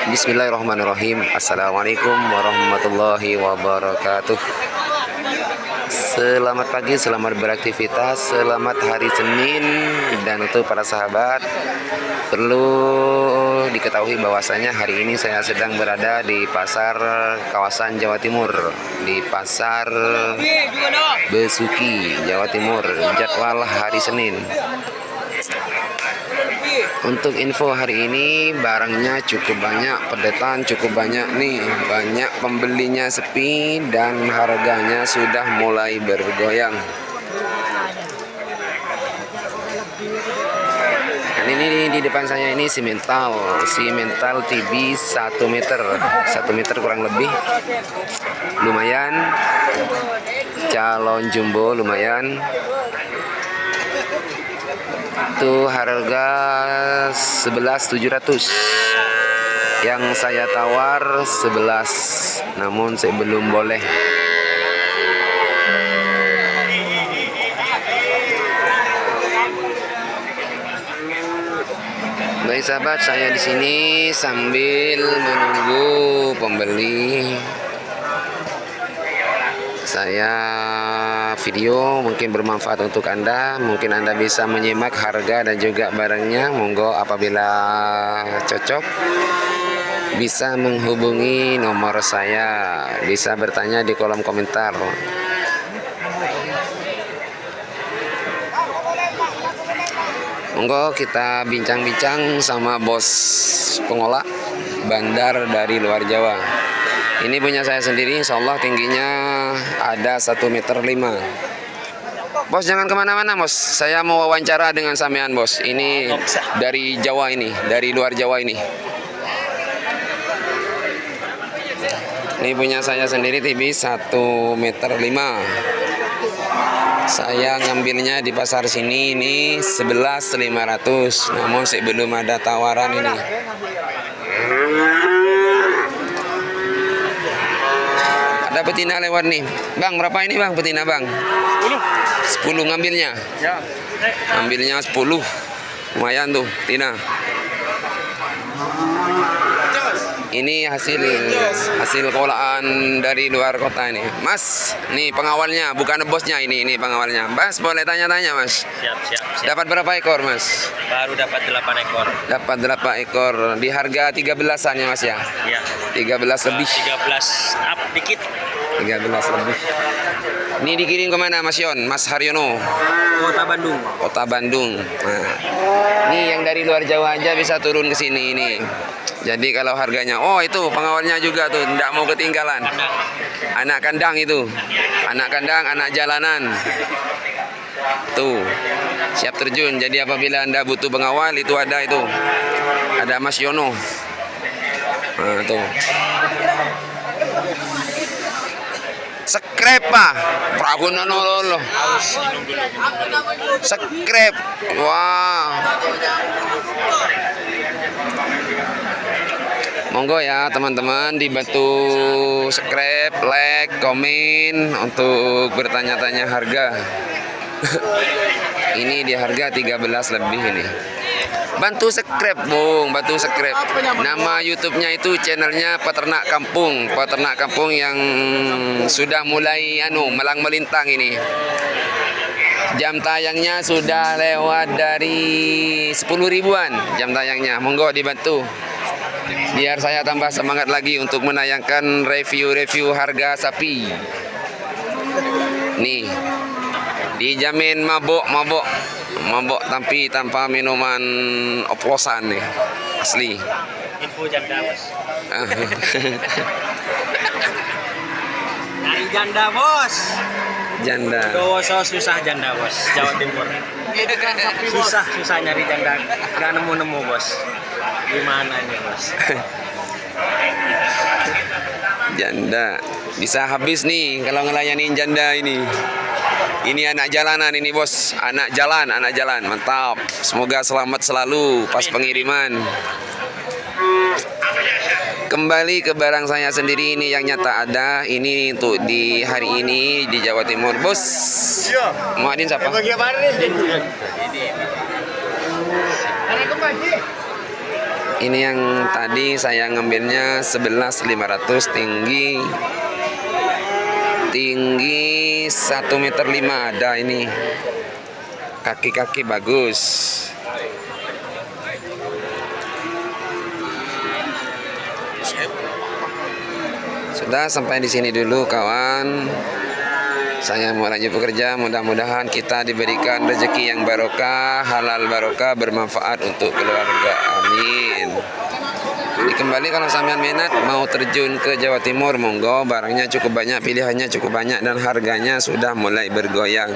Bismillahirrahmanirrahim. Assalamualaikum warahmatullahi wabarakatuh. Selamat pagi, selamat beraktivitas, selamat hari Senin. Dan untuk para sahabat, perlu diketahui bahwasanya hari ini saya sedang berada di pasar kawasan Jawa Timur, di pasar Besuki, Jawa Timur, jadwal hari Senin. Untuk info hari ini barangnya cukup banyak, pedetan cukup banyak nih, banyak pembelinya sepi dan harganya sudah mulai bergoyang. Dan ini di depan saya ini simental TB 1 meter, 1 meter kurang lebih, lumayan, calon jumbo lumayan. Itu harga 11.700. Yang saya tawar 11, namun saya belum boleh. Baik sahabat, saya di sini sambil menunggu pembeli. Saya video mungkin bermanfaat untuk Anda, mungkin Anda bisa menyimak harga dan juga barangnya. Monggo apabila cocok bisa menghubungi nomor saya, bisa bertanya di kolom komentar. Monggo kita bincang-bincang sama bos pengolah bandar dari luar Jawa. Ini punya saya sendiri, insya Allah tingginya ada 1,5 meter. Bos jangan kemana-mana bos, saya mau wawancara dengan sampean bos. Ini dari Jawa ini, dari luar Jawa ini. Ini punya saya sendiri TV 1,5 meter. Saya ngambilnya di pasar sini ini 11.500, namun belum ada tawaran ini. Ada betina lewat nih. Bang, berapa ini bang betina bang? 10 ngambilnya. Ya. Ngambilnya 10. Lumayan tuh, betina. Ini hasil kolaan dari luar kota ini. Mas, nih pengawalnya, bukan bosnya ini pengawalnya. Mas, boleh tanya-tanya, Mas? Siap. Dapat berapa ekor, Mas? Baru dapat 8 ekor. Dapat 8 ekor. Di harga 13-an ya, Mas ya? Iya. 13 lebih. 13 up dikit. 13 lebih. Ini dikirim kemana Mas Yon? Mas Haryono? Kota Bandung. Kota Bandung. Nah, ini yang dari luar Jawa aja bisa turun ke sini ini. Jadi kalau harganya, oh itu pengawalnya juga tuh, tidak mau ketinggalan. Anak kandang itu, anak kandang, anak jalanan. Tuh, siap terjun. Jadi apabila Anda butuh pengawal itu ada itu, ada Mas Yono. Nah tuh. Skrep pak, pragunan lolo. Skrep, wah. Monggo ya teman-teman dibantu subscribe, like, komen untuk bertanya-tanya harga. Ini di harga 13 lebih ini. Bantu subscribe Bung, bantu subscribe. Nama YouTube-nya itu channelnya Peternak Kampung yang sudah mulai melang melintang ini. Jam tayangnya sudah lewat dari 10 ribuan jam tayangnya. Monggo dibantu. Biar saya tambah semangat lagi untuk menayangkan review-review harga sapi. Nih, dijamin mabok tapi tanpa minuman oplosan nih, asli. Info janda bos. Nyari janda bos. Janda. Dowoso susah janda bos, Jawa Timur. Susah nyari janda, nggak nemu bos. Gimana nih bos? Janda bisa habis nih kalau ngelayanin janda ini. Ini anak jalanan ini bos, anak jalan, mantap. Semoga selamat selalu pas pengiriman. Kembali ke barang saya sendiri ini yang nyata ada. Ini untuk di hari ini di Jawa Timur bos. Muadin siapa? Ini yang tadi saya ngambilnya 11.500, tinggi 1,5 meter ada ini. Kaki-kaki bagus. Sudah, sampai di sini dulu kawan. Saya mau lanjut bekerja. Mudah-mudahan kita diberikan rezeki yang barokah, halal barokah, bermanfaat untuk keluarga. Amin. Jadi kembali kalau sampean minat mau terjun ke Jawa Timur, monggo. Barangnya cukup banyak, pilihannya cukup banyak, dan harganya sudah mulai bergoyang.